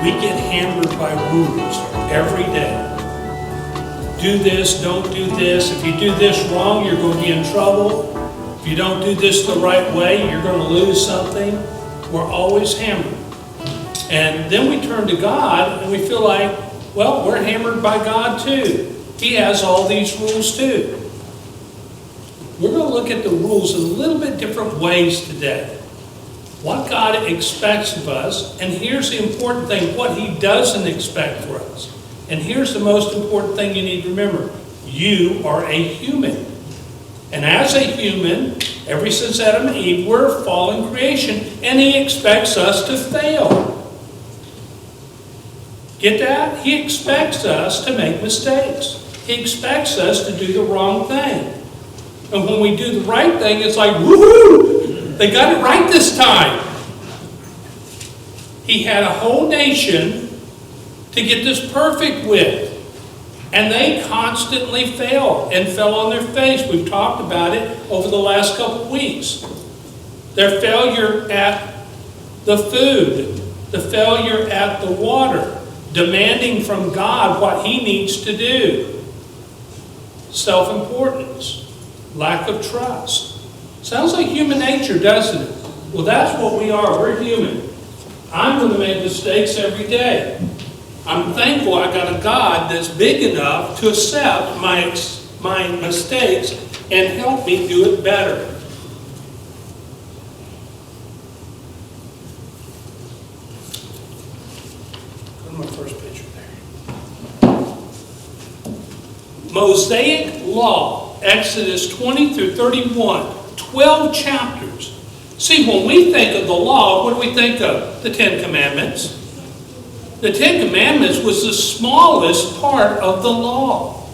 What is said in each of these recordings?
We get hammered by rules every day. Do this, don't do this. If you do this wrong, you're going to be in trouble. If you don't do this the right way, you're going to lose something. We're always hammered. And then we turn to God and we feel like, well, we're hammered by God too. He has all these rules too. We're going to look at the rules in a little bit different ways today. What God expects of us, and here's the important thing, what He doesn't expect for us. And here's the most important thing you need to remember. You are a human. And as a human, ever since Adam and Eve, we're a fallen creation, and He expects us to fail. Get that? He expects us to make mistakes. He expects us to do the wrong thing. And when we do the right thing, it's like, woohoo! They got it right this time. He had a whole nation to get this perfect with. And they constantly failed and fell on their face. We've talked about it over the last couple of weeks. Their failure at the food, the failure at the water, demanding from God what He needs to do. Self-importance, lack of trust. Sounds like human nature, doesn't it? Well, that's what we are. We're human. I'm going to make mistakes every day. I'm thankful I got a God that's big enough to accept my mistakes and help me do it better. Go to my first picture there. Mosaic Law, Exodus 20 through 31, 12 chapters. See, when we think of the law, what do we think of? The Ten Commandments. The Ten Commandments was the smallest part of the law.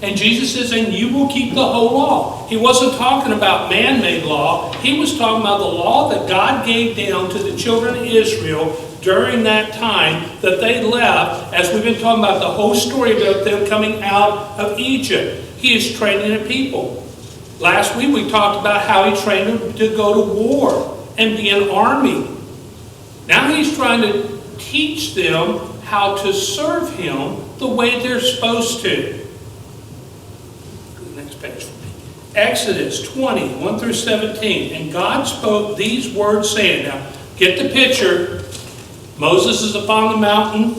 And Jesus says, and you will keep the whole law. He wasn't talking about man-made law. He was talking about the law that God gave down to the children of Israel during that time that they left, as we've been talking about the whole story about them coming out of Egypt. He is training a people. Last week we talked about how He trained them to go to war and be an army. Now He's trying to teach them how to serve Him the way they're supposed to. Go to the next page for me. Exodus 20, 1 through 17. And God spoke these words, saying, now get the picture. Moses is upon the mountain.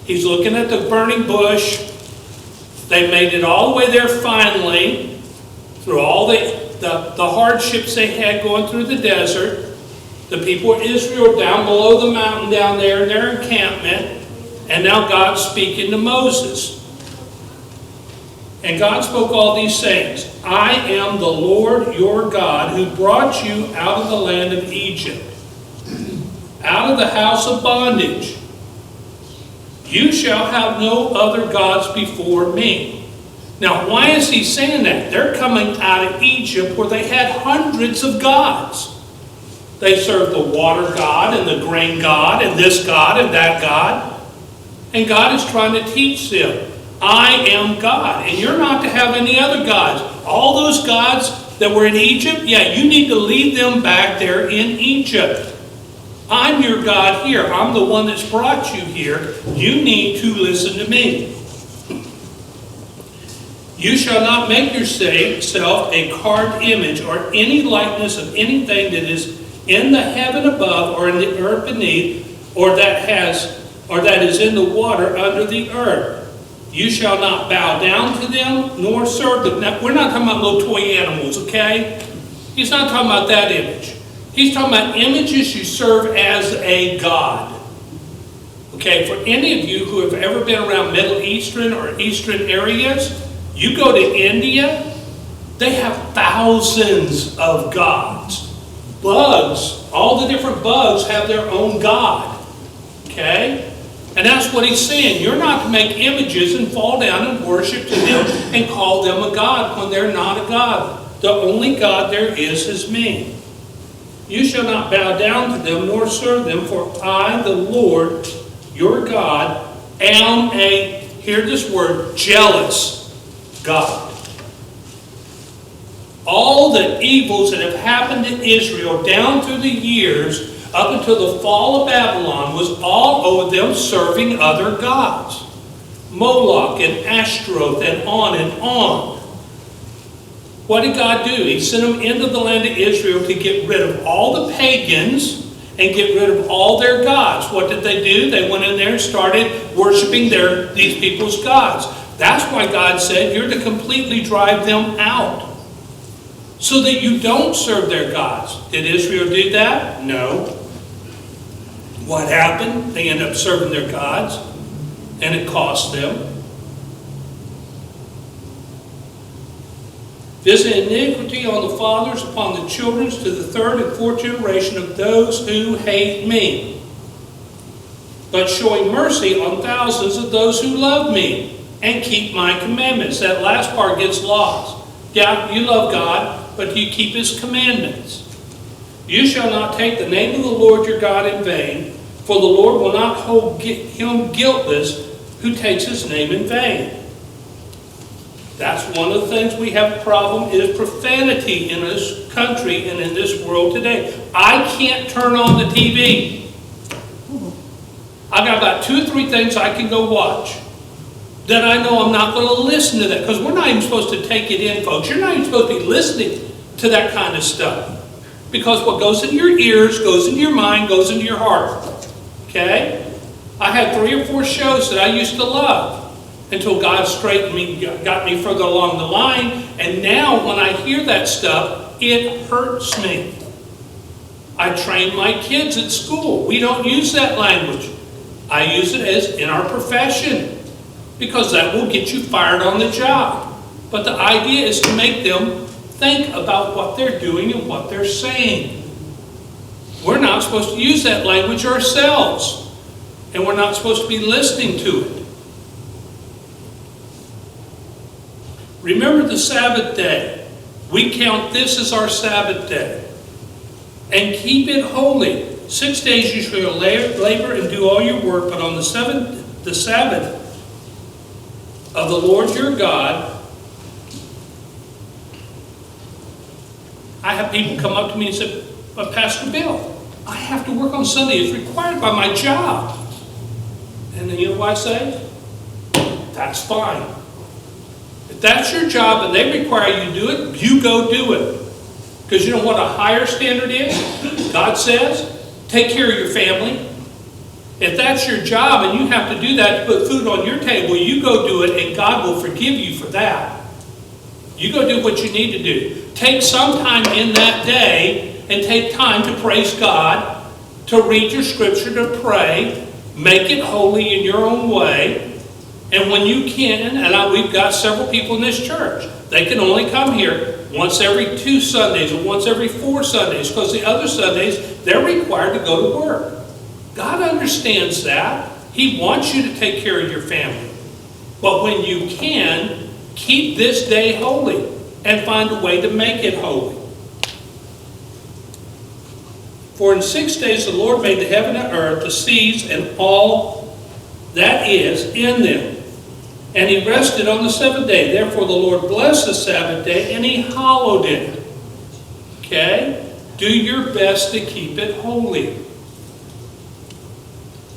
He's looking at the burning bush. They made it all the way there finally, through all the hardships they had going through the desert. The people of Israel down below the mountain down there in their encampment. And now God's speaking to Moses. And God spoke all these sayings. I am the Lord your God who brought you out of the land of Egypt, out of the house of bondage. You shall have no other gods before me. Now, why is He saying that? They're coming out of Egypt where they had hundreds of gods. They served the water god and the grain god and this god and that god. And God is trying to teach them, I am God. And you're not to have any other gods. All those gods that were in Egypt, yeah, you need to leave them back there in Egypt. I'm your God here. I'm the one that's brought you here. You need to listen to me. You shall not make yourself a carved image or any likeness of anything that is in the heaven above or in the earth beneath, or that is in the water under the earth. You shall not bow down to them nor serve them. Now, we're not talking about little toy animals, okay? He's not talking about that image. He's talking about images you serve as a god. Okay, for any of you who have ever been around Middle Eastern or Eastern areas, you go to India, they have thousands of gods. Bugs, all the different bugs have their own god. Okay? And that's what He's saying. You're not to make images and fall down and worship to them and call them a god when they're not a god. The only God there is me. You shall not bow down to them nor serve them, for I, the Lord, your God, am hear this word, jealous God. All the evils that have happened to Israel down through the years up until the fall of Babylon, was all of them serving other gods. Moloch and Ashtaroth and on and on. What did God do? He sent them into the land of Israel to get rid of all the pagans and get rid of all their gods. What did they do? They went in there and started worshiping these people's gods. That's why God said you're to completely drive them out, so that you don't serve their gods. Did Israel do that? No. What happened? They ended up serving their gods, and it cost them. Visit iniquity on the fathers upon the children to the third and fourth generation of those who hate me, but showing mercy on thousands of those who love me and keep my commandments. That last part gets lost. Yeah, you love God, but you keep His commandments. You shall not take the name of the Lord your God in vain, for the Lord will not hold him guiltless who takes His name in vain. That's one of the things we have a problem, is profanity in this country and in this world today. I can't turn on the TV. I got about 2 or 3 things I can go watch that I know I'm not going to listen to that, because we're not even supposed to take it in, folks. You're not even supposed to be listening to that kind of stuff, because what goes in your ears goes into your mind, goes into your heart. Okay? I had 3 or 4 shows that I used to love until God straightened me, got me further along the line, and now when I hear that stuff, it hurts me. I train my kids at school. We don't use that language. I use it as in our profession, because that will get you fired on the job. But the idea is to make them think about what they're doing and what they're saying. We're not supposed to use that language ourselves, and we're not supposed to be listening to it. Remember the Sabbath day. We count this as our Sabbath day. And keep it holy. 6 days you shall labor and do all your work, but on the Sabbath of the Lord your God. I have people come up to me and say, but Pastor Bill, I have to work on Sunday. It's required by my job. And then you know what I say? That's fine. If that's your job and they require you to do it, you go do it. Because you know what a higher standard is? God says, take care of your family. If that's your job and you have to do that to put food on your table, you go do it and God will forgive you for that. You go do what you need to do. Take some time in that day and take time to praise God, to read your scripture, to pray. Make it holy in your own way. And when you can, and we've got several people in this church, they can only come here once every 2 Sundays or once every 4 Sundays, because the other Sundays, they're required to go to work. God understands that. He wants you to take care of your family. But when you can, keep this day holy and find a way to make it holy. For in 6 days the Lord made the heaven and earth, the seas, and all that is in them. And He rested on the 7th day. Therefore the Lord blessed the Sabbath day, and He hallowed it. Okay? Do your best to keep it holy.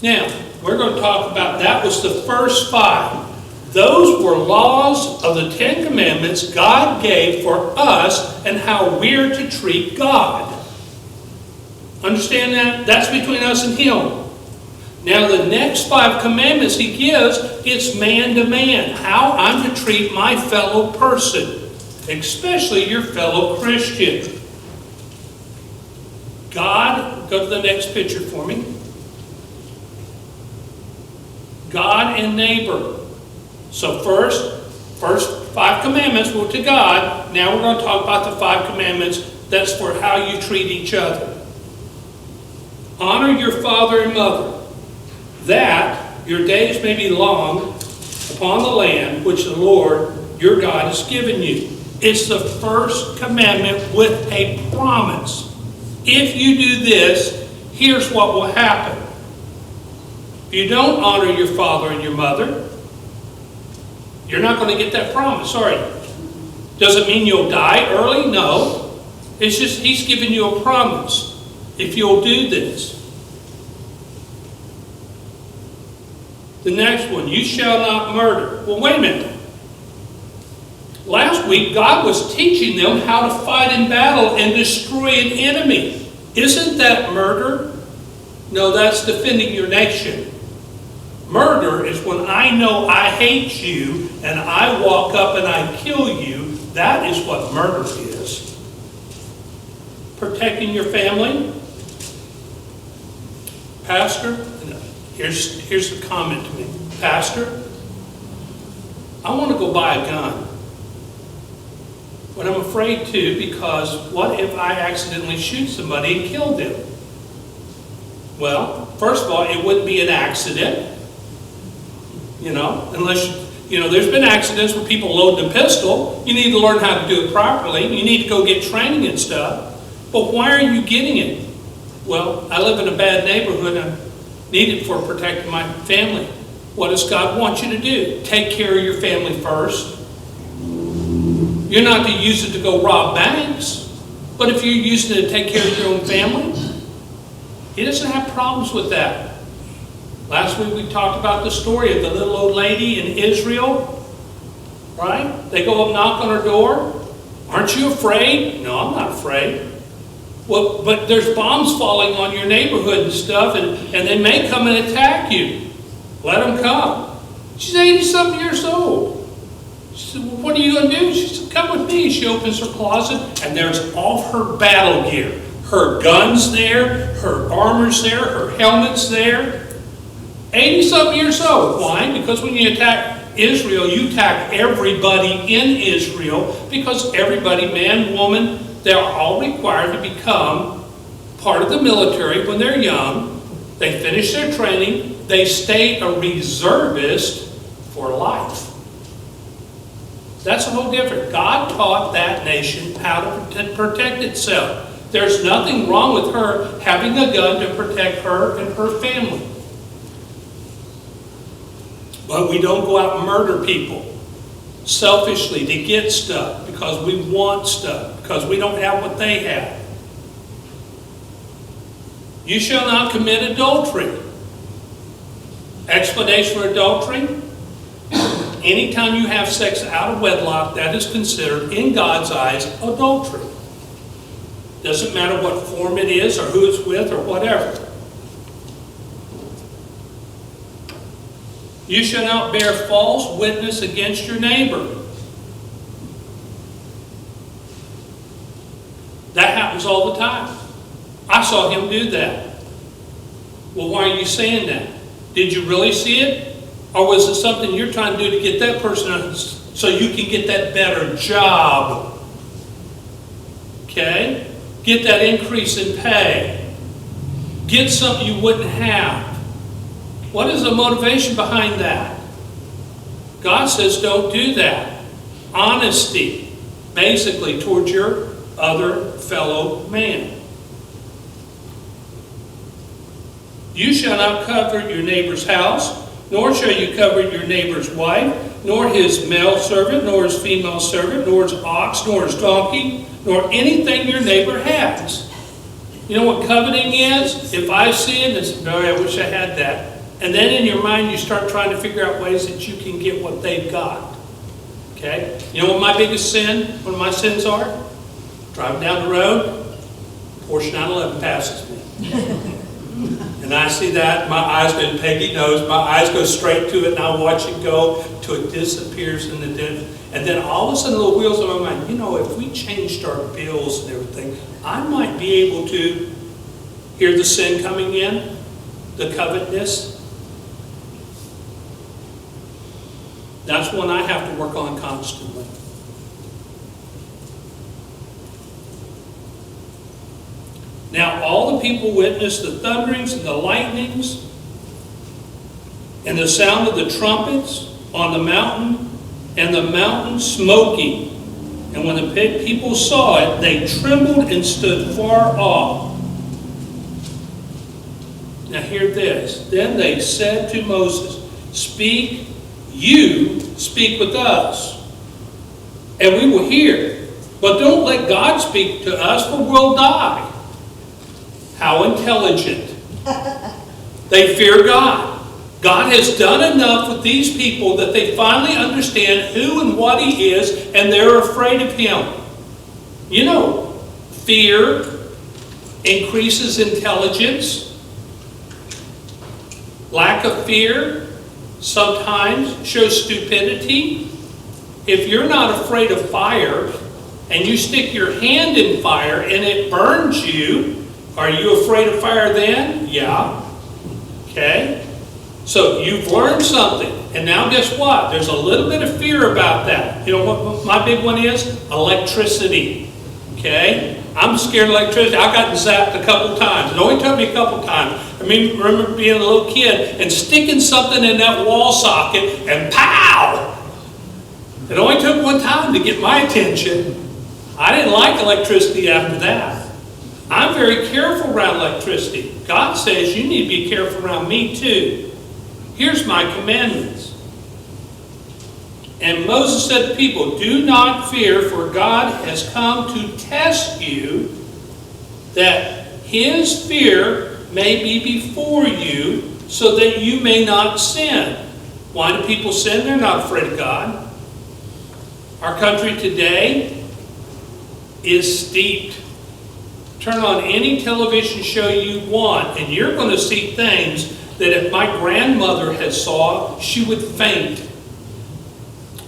Now, we're going to talk about, that was the first 5. Those were laws of the 10 Commandments God gave for us and how we're to treat God. Understand that? That's between us and Him. Now the next 5 commandments He gives, it's man to man. How I'm to treat my fellow person, especially your fellow Christian. God, go to the next picture for me. God and neighbor. So first 5 commandments were to God. Now we're going to talk about the 5 commandments that's for how you treat each other. Honor your father and mother, that your days may be long upon the land which the Lord your God has given you. It's the first commandment with a promise. If you do this, here's what will happen. If you don't honor your father and your mother, you're not going to get that promise, are you? Does it mean you'll die early? No. It's just He's giving you a promise. if you'll do this. The next one, you shall not murder. Well, wait a minute. Last week, God was teaching them how to fight in battle and destroy an enemy. Isn't that murder? No, that's defending your nation. Murder is when I know I hate you and I walk up and I kill you. That is what murder is. Protecting your family. Pastor, here's a comment to me. Pastor, I want to go buy a gun. But I'm afraid to, because what if I accidentally shoot somebody and kill them? Well, first of all, it wouldn't be an accident. Unless, there's been accidents where people load the pistol. You need to learn how to do it properly. You need to go get training and stuff. But why are you getting it? Well, I live in a bad neighborhood. I need it for protecting my family. What does God want you to do? Take care of your family first. You're not to use it to go rob banks. But if you're using it to take care of your own family, He doesn't have problems with that. Last week we talked about the story of the little old lady in Israel, right? They go up, knock on her door. Aren't you afraid? No, I'm not afraid. Well, but there's bombs falling on your neighborhood and stuff, and they may come and attack you. Let them come. She's 80-something years old. She said, well, what are you going to do? She said, come with me. She opens her closet, and there's all her battle gear. Her guns there, her armor's there, her helmet's there. 80-something years old. Why? Because when you attack Israel, you attack everybody in Israel, because everybody, man, woman, they're all required to become part of the military when they're young. They finish their training. They stay a reservist for life. That's a whole different. God taught that nation how to protect itself. There's nothing wrong with her having a gun to protect her and her family. But we don't go out and murder people selfishly to get stuff, because we want stuff, because we don't have what they have. You shall not commit adultery. Explanation for adultery: anytime you have sex out of wedlock, that is considered, in God's eyes, adultery. Doesn't matter what form it is, or who it's with, or whatever. You shall not bear false witness against your neighbor. That happens all the time. I saw him do that. Well, why are you saying that? Did you really see it? Or was it something you're trying to do to get that person so you can get that better job? Okay? Get that increase in pay. Get something you wouldn't have. What is the motivation behind that? God says don't do that. Honesty, basically, towards your other fellow man. You shall not covet your neighbor's house, nor shall you covet your neighbor's wife, nor his male servant, nor his female servant, nor his ox, nor his donkey, nor anything your neighbor has. You know what coveting is? If I see it and say, "Boy, I wish I had that." And then in your mind you start trying to figure out ways that you can get what they've got. Okay? You know what my biggest sin, one of my sins are? Driving down the road, Porsche 911 passes me. And I see that, my eyes go, and Peggy knows, my eyes go straight to it, and I watch it go till it disappears in the distance. And then all of a sudden, little wheels on my mind, if we changed our bills and everything, I might be able to hear the sin coming in, the covetousness. That's one I have to work on constantly. Now all the people witnessed the thunderings and the lightnings and the sound of the trumpets on the mountain, and the mountain smoking. And when the people saw it, they trembled and stood far off. Now hear this. Then they said to Moses, you speak with us, and we will hear. But don't let God speak to us, for we'll die. How intelligent. They fear God. God has done enough with these people that they finally understand who and what He is, and they're afraid of Him. You know, fear increases intelligence. Lack of fear sometimes shows stupidity. If you're not afraid of fire, and you stick your hand in fire and it burns you, are you afraid of fire then? Yeah. Okay. So you've learned something. And now guess what? There's a little bit of fear about that. You know what my big one is? Electricity. Okay. I'm scared of electricity. I got zapped a couple times. It only took me a couple times. I mean, remember being a little kid and sticking something in that wall socket and pow! It only took one time to get my attention. I didn't like electricity after that. I'm very careful around electricity. God says you need to be careful around me too. Here's my commandments. And Moses said to the people, do not fear, for God has come to test you, that His fear may be before you, so that you may not sin. Why do people sin? They're not afraid of God. Our country today is steeped. Turn on any television show you want, and you're going to see things that if my grandmother had saw, she would faint.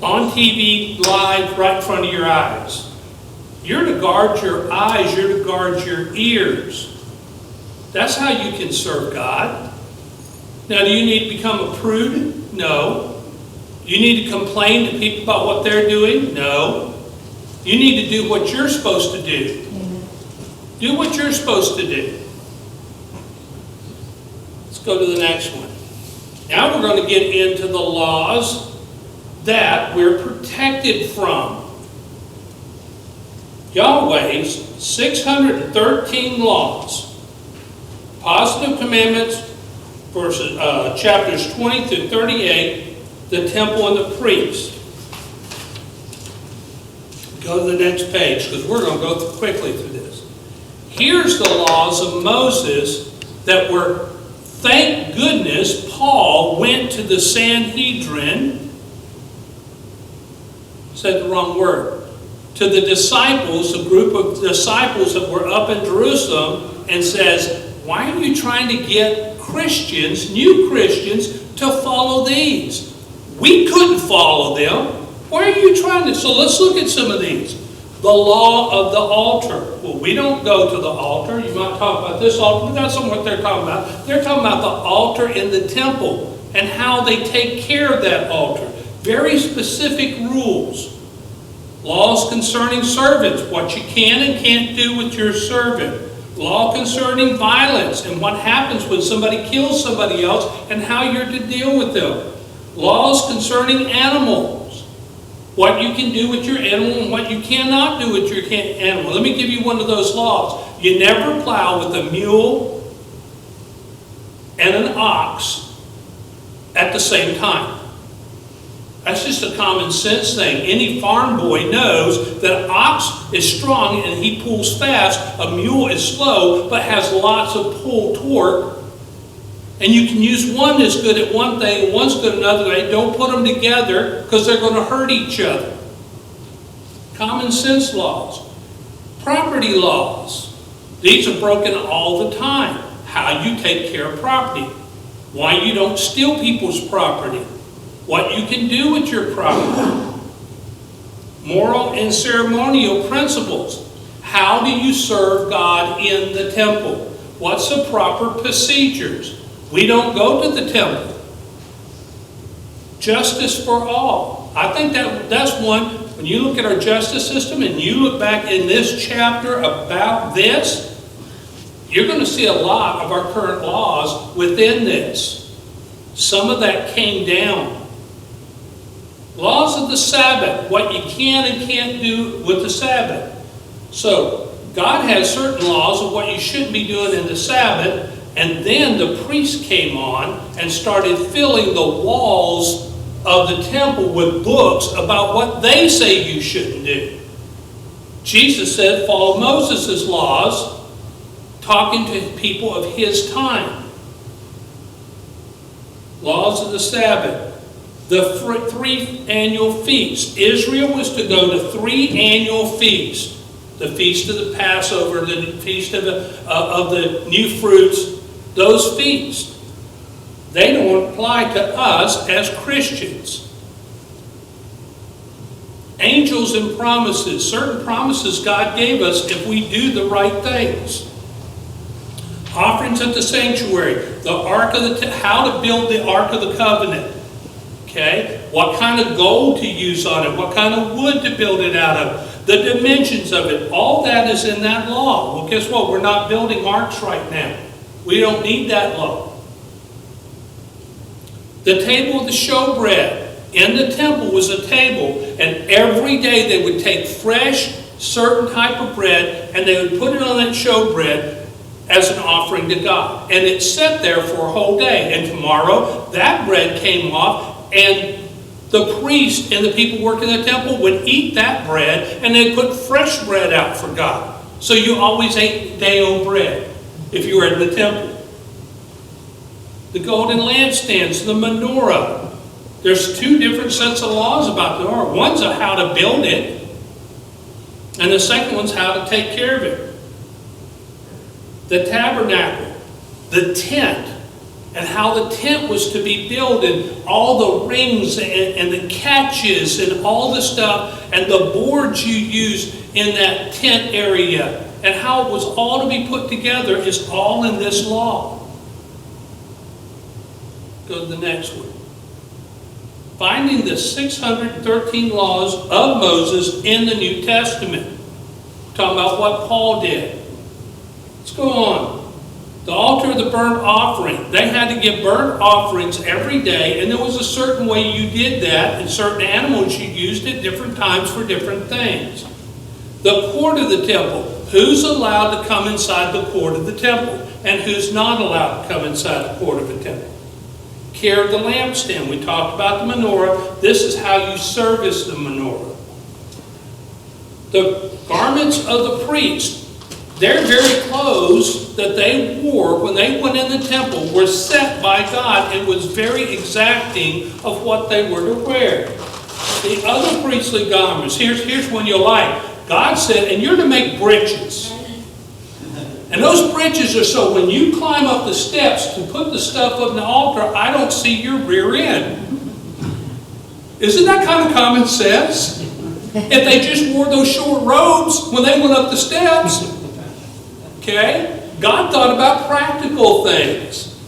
On TV, live, right in front of your eyes. You're to guard your eyes, you're to guard your ears. That's how you can serve God. Now, do you need to become a prude? No. You need to complain to people about what they're doing? No. You need to do what you're supposed to do. Do what you're supposed to do. Let's go to the next one. Now we're going to get into the laws that we're protected from. Yahweh's 613 laws. Positive commandments, verses, chapters 20 through 38, the temple and the priests. Go to the next page, because we're going to go quickly through this. Here's the laws of Moses that were, thank goodness, Paul went to the Sanhedrin, said the wrong word, to the disciples, a group of disciples that were up in Jerusalem, and says, why are you trying to get Christians, new Christians, to follow these? We couldn't follow them. Why are you trying to? So let's look at some of these. The law of the altar. Well, we don't go to the altar. You might talk about this altar, but that's not what they're talking about. They're talking about the altar in the temple and how they take care of that altar. Very specific rules. Laws concerning servants, what you can and can't do with your servant. Law concerning violence and what happens when somebody kills somebody else and how you're to deal with them. Laws concerning animals. What you can do with your animal and what you cannot do with your animal. Let me give you one of those laws. You never plow with a mule and an ox at the same time. That's just a common sense thing. Any farm boy knows that an ox is strong and he pulls fast. A mule is slow but has lots of pull torque. And you can use one that's good at one thing and one's good at another way. Don't put them together because they're going to hurt each other. Common sense laws. Property laws. These are broken all the time. How you take care of property. Why you don't steal people's property. What you can do with your property. Moral and ceremonial principles. How do you serve God in the temple? What's the proper procedures? We don't go to the temple. Justice for all. I think that's one, when you look at our justice system and you look back in this chapter about this, you're going to see a lot of our current laws within this. Some of that came down. Laws of the Sabbath, what you can and can't do with the Sabbath. So, God has certain laws of what you shouldn't be doing in the Sabbath. And then the priest came on and started filling the walls of the temple with books about what they say you shouldn't do. Jesus said, follow Moses' laws, talking to people of his time. Laws of the Sabbath. The 3 annual feasts. Israel was to go to 3 annual feasts. The Feast of the Passover, the Feast of the New Fruits, those feasts. They don't apply to us as Christians. Angels and promises. Certain promises God gave us if we do the right things. Offerings at the sanctuary. The Ark of the how to build the Ark of the Covenant. Okay? What kind of gold to use on it. What kind of wood to build it out of. The dimensions of it. All that is in that law. Well, guess what? We're not building arks right now. We don't need that law. The table of the showbread. In the temple was a table, and every day they would take fresh, certain type of bread, and they would put it on that showbread as an offering to God. And it sat there for a whole day. And tomorrow, that bread came off, and the priest and the people working in the temple would eat that bread, and they'd put fresh bread out for God. So you always ate day-old bread if you were in the temple. The golden lampstands, the menorah. There's 2 different sets of laws about the menorah. One's how to build it, and the second one's how to take care of it. The tabernacle, the tent, and how the tent was to be built, and all the rings and the catches and all the stuff, and the boards you use in that tent area, and how it was all to be put together is all in this law. Go to the next one. Finding the 613 laws of Moses in the New Testament. Talking about what Paul did. Let's go on. The altar of the burnt offering. They had to give burnt offerings every day, and there was a certain way you did that, and certain animals you used at different times for different things. The court of the temple. Who's allowed to come inside the court of the temple, and who's not allowed to come inside the court of the temple? Care of the lampstand. We talked about the menorah. This is how you service the menorah. The garments of the priest. Their very clothes that they wore when they went in the temple were set by God and was very exacting of what they were to wear. The other priestly garments. Here's one you'll like. God said, and you're to make breeches. And those breeches are so when you climb up the steps to put the stuff on the altar, I don't see your rear end. Isn't that kind of common sense? If they just wore those short robes when they went up the steps. Okay? God thought about practical things.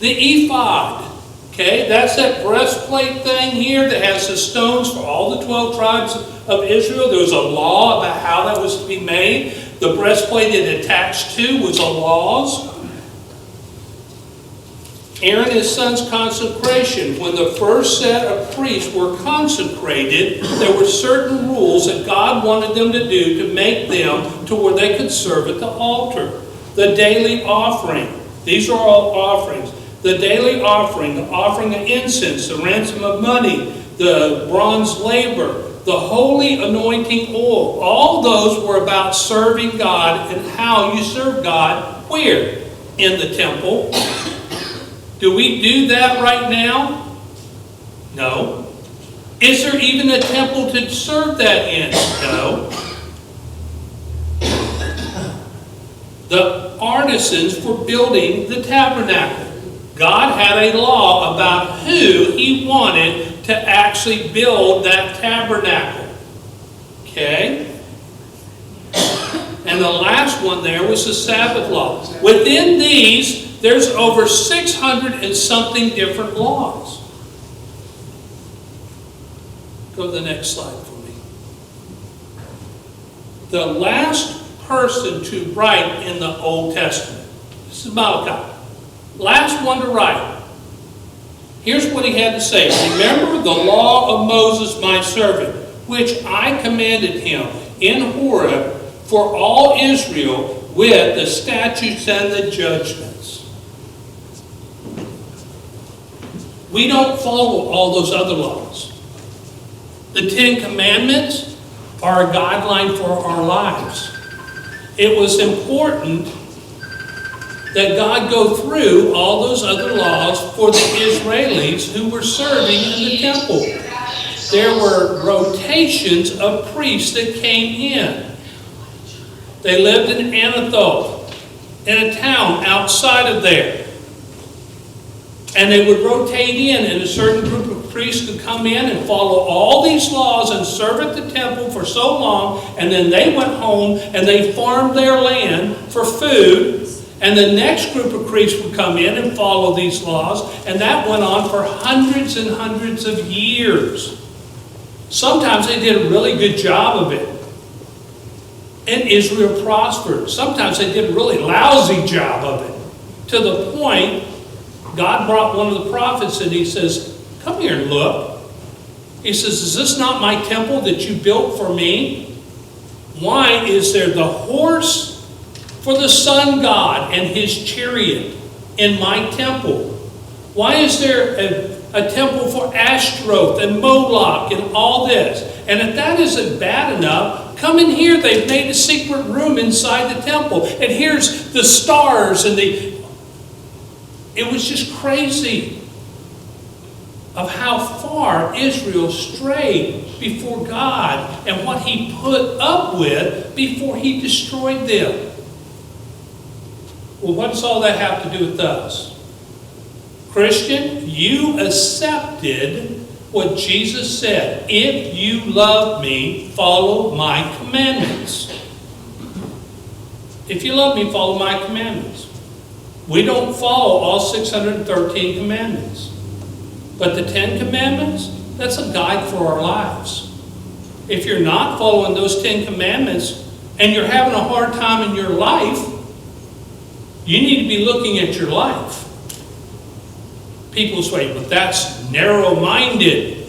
The ephod. Okay? That's that breastplate thing here that has the stones for all the 12 tribes of Israel. There was a law about how that was to be made. The breastplate it attached to was the laws. Aaron and his son's consecration. When the first set of priests were consecrated, there were certain rules that God wanted them to do to make them to where they could serve at the altar. The daily offering. These are all offerings. The daily offering, the offering of incense, the ransom of money, the bronze laver, the holy anointing oil. All those were about serving God and how you serve God. Where? In the temple. Do we do that right now? No. Is there even a temple to serve that in? No. The artisans for building the tabernacle. God had a law about who He wanted to actually build that tabernacle. Okay? And the last one there was the Sabbath law. Within these, there's over 600 and something different laws. Go to the next slide for me. The last person to write in the Old Testament. This is Malachi. Last one to write. Here's what he had to say. Remember the law of Moses my servant, which I commanded him in Horeb for all Israel with the statutes and the judgments. We don't follow all those other laws. The 10 Commandments are a guideline for our lives. it was important that God go through all those other laws for the Israelis who were serving in the temple. There were rotations of priests that came in. They lived in Anathoth, in a town outside of there. And they would rotate in, and a certain group of priests could come in and follow all these laws and serve at the temple for so long, and then they went home and they farmed their land for food. And the next group of priests would come in and follow these laws, and that went on for hundreds and hundreds of years. Sometimes they did a really good job of it, and Israel prospered. Sometimes they did a really lousy job of it, to the point God brought one of the prophets and he says, "Come here and look." He says, "Is this not my temple that you built for me? Why is there the horse for the sun god and his chariot in my temple? Why is there a temple for Ashtaroth and Moloch and all this? And if that isn't bad enough, come in here. They've made a secret room inside the temple. And here's the stars and the..." It was just crazy of how far Israel strayed before God and what he put up with before he destroyed them. Well, what does all that have to do with us? Christian, you accepted what Jesus said. If you love me, follow my commandments. If you love me, follow my commandments. We don't follow all 613 commandments. But the 10 commandments, that's a guide for our lives. If you're not following those 10 commandments and you're having a hard time in your life, you need to be looking at your life. People say, "But that's narrow-minded.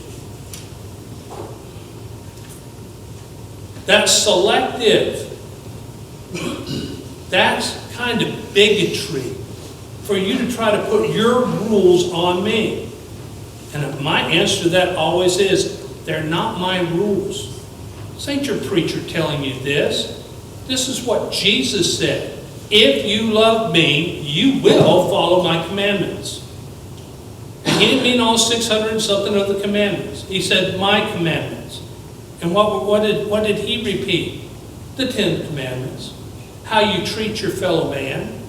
That's selective. That's kind of bigotry for you to try to put your rules on me." And my answer to that always is, they're not my rules. This ain't your preacher telling you this. This is what Jesus said. If you love me, you will follow my commandments. And he didn't mean all 600 and something of the commandments. He said my commandments. And what did he repeat? The 10 commandments. How you treat your fellow man.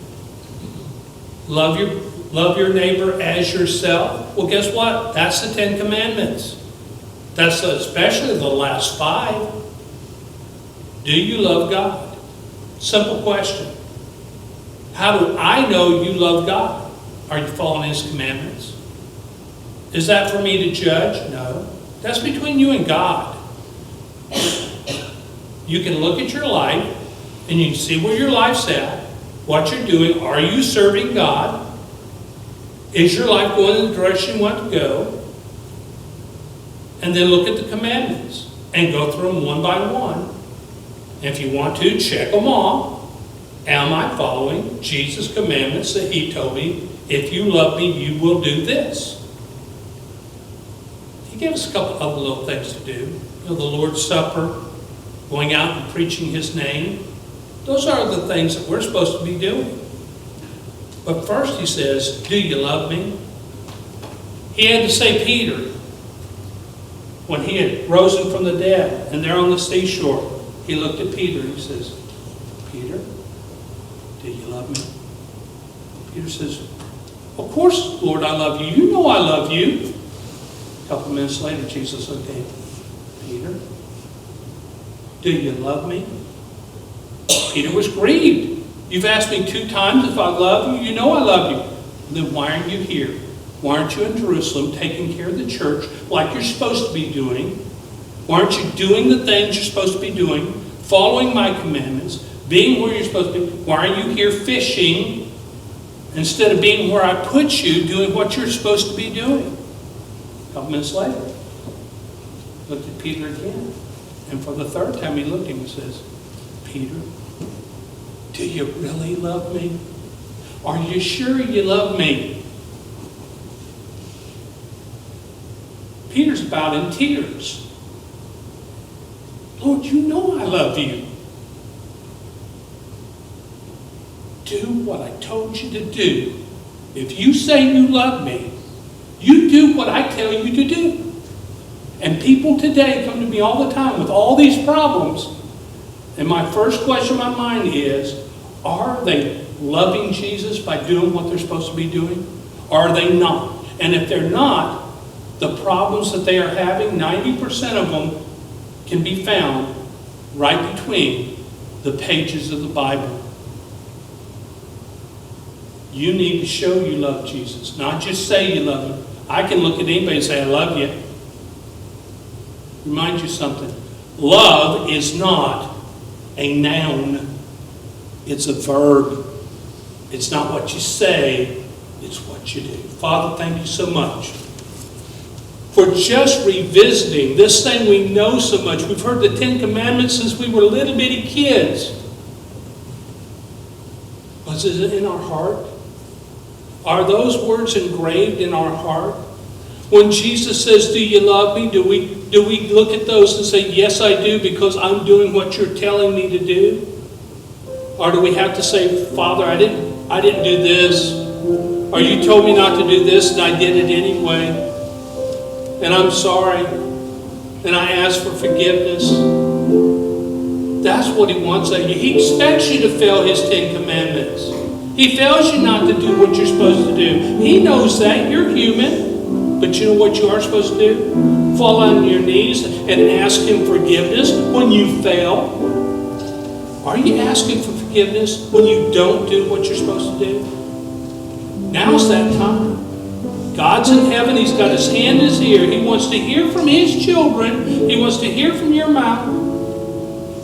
Love your neighbor as yourself. Well, guess what? That's the 10 commandments. That's especially the last 5. Do you love God? Simple question. How do I know you love God? Are you following his commandments? Is that for me to judge? No. That's between you and God. You can look at your life and you can see where your life's at, what you're doing. Are you serving God? Is your life going in the direction you want to go? And then look at the commandments and go through them one by one. If you want to, check them off. Am I following Jesus' commandments that he told me, if you love me, you will do this? He gave us a couple other little things to do. The Lord's Supper, going out and preaching his name. Those are the things that we're supposed to be doing. But first he says, do you love me? He had to say Peter, when he had risen from the dead, and there on the seashore, he looked at Peter and he says, "Peter, do you love me?" Peter says, "Of course, Lord, I love you. You know I love you." A couple minutes later, Jesus looked at him. "Peter, do you love me?" Peter was grieved. "You've asked me 2 times if I love you. You know I love you. Then why aren't you here? Why aren't you in Jerusalem taking care of the church like you're supposed to be doing? Why aren't you doing the things you're supposed to be doing, following my commandments, being where you're supposed to be? Why are you here fishing instead of being where I put you, doing what you're supposed to be doing?" A couple minutes later, looked at Peter again. And for the 3rd time he looked at him and says, "Peter, do you really love me? Are you sure you love me?" Peter's about in tears. "Lord, you know I love you." do what I told you to do. If you say you love me, you do what I tell you to do. And people today come to me all the time with all these problems. And my first question in my mind is, are they loving Jesus by doing what they're supposed to be doing? Or are they not? And if they're not, the problems that they are having, 90% of them can be found right between the pages of the Bible. You need to show you love Jesus, not just say you love him. I can look at anybody and say, I love you. Remind you something. Love is not a noun. It's a verb. It's not what you say, it's what you do. Father, thank you so much for just revisiting this thing we know so much. We've heard the 10 Commandments since we were little bitty kids. Was it in our heart? Are those words engraved in our heart? When Jesus says, do you love me? Do we look at those and say, yes, I do, because I'm doing what you're telling me to do? Or do we have to say, Father, I didn't do this, or you told me not to do this and I did it anyway, and I'm sorry, and I ask for forgiveness? That's what he wants of you. He expects you to fulfill his 10 Commandments. He tells you not to do what you're supposed to do. He knows that. You're human. But you know what you are supposed to do? Fall on your knees and ask him forgiveness when you fail. Are you asking for forgiveness when you don't do what you're supposed to do? Now's that time. God's in heaven. He's got his hand in his ear. He wants to hear from his children. He wants to hear from your mouth.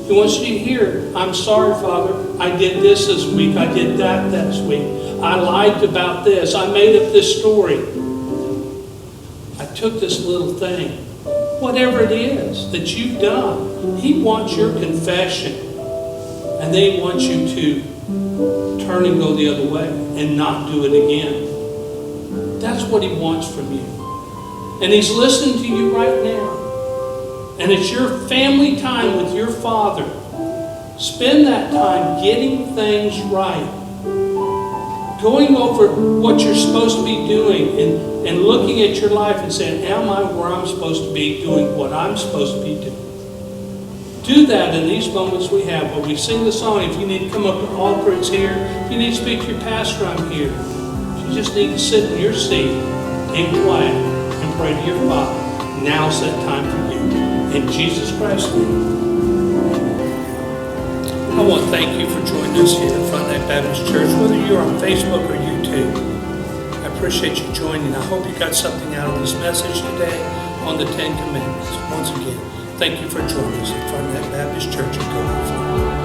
He wants you to hear, I'm sorry, Father. I did this week. I did that this week. I lied about this. I made up this story. I took this little thing. Whatever it is that you've done, he wants your confession. And then he wants you to turn and go the other way and not do it again. That's what he wants from you. And he's listening to you right now. And it's your family time with your Father. Spend that time getting things right. Going over what you're supposed to be doing and looking at your life and saying, am I where I'm supposed to be, doing what I'm supposed to be doing? Do that in these moments we have. When we sing the song, if you need to come up to the altar, it's here. If you need to speak to your pastor, I'm here. If you just need to sit in your seat, in quiet, and pray to your Father, now's that time for you. In Jesus Christ's name. I want to thank you for joining us here at Frontenac Baptist Church, whether you're on Facebook or YouTube. I appreciate you joining. I hope you got something out of this message today on the 10 Commandments. Once again, thank you for joining us at Frontenac Baptist Church in Philadelphia.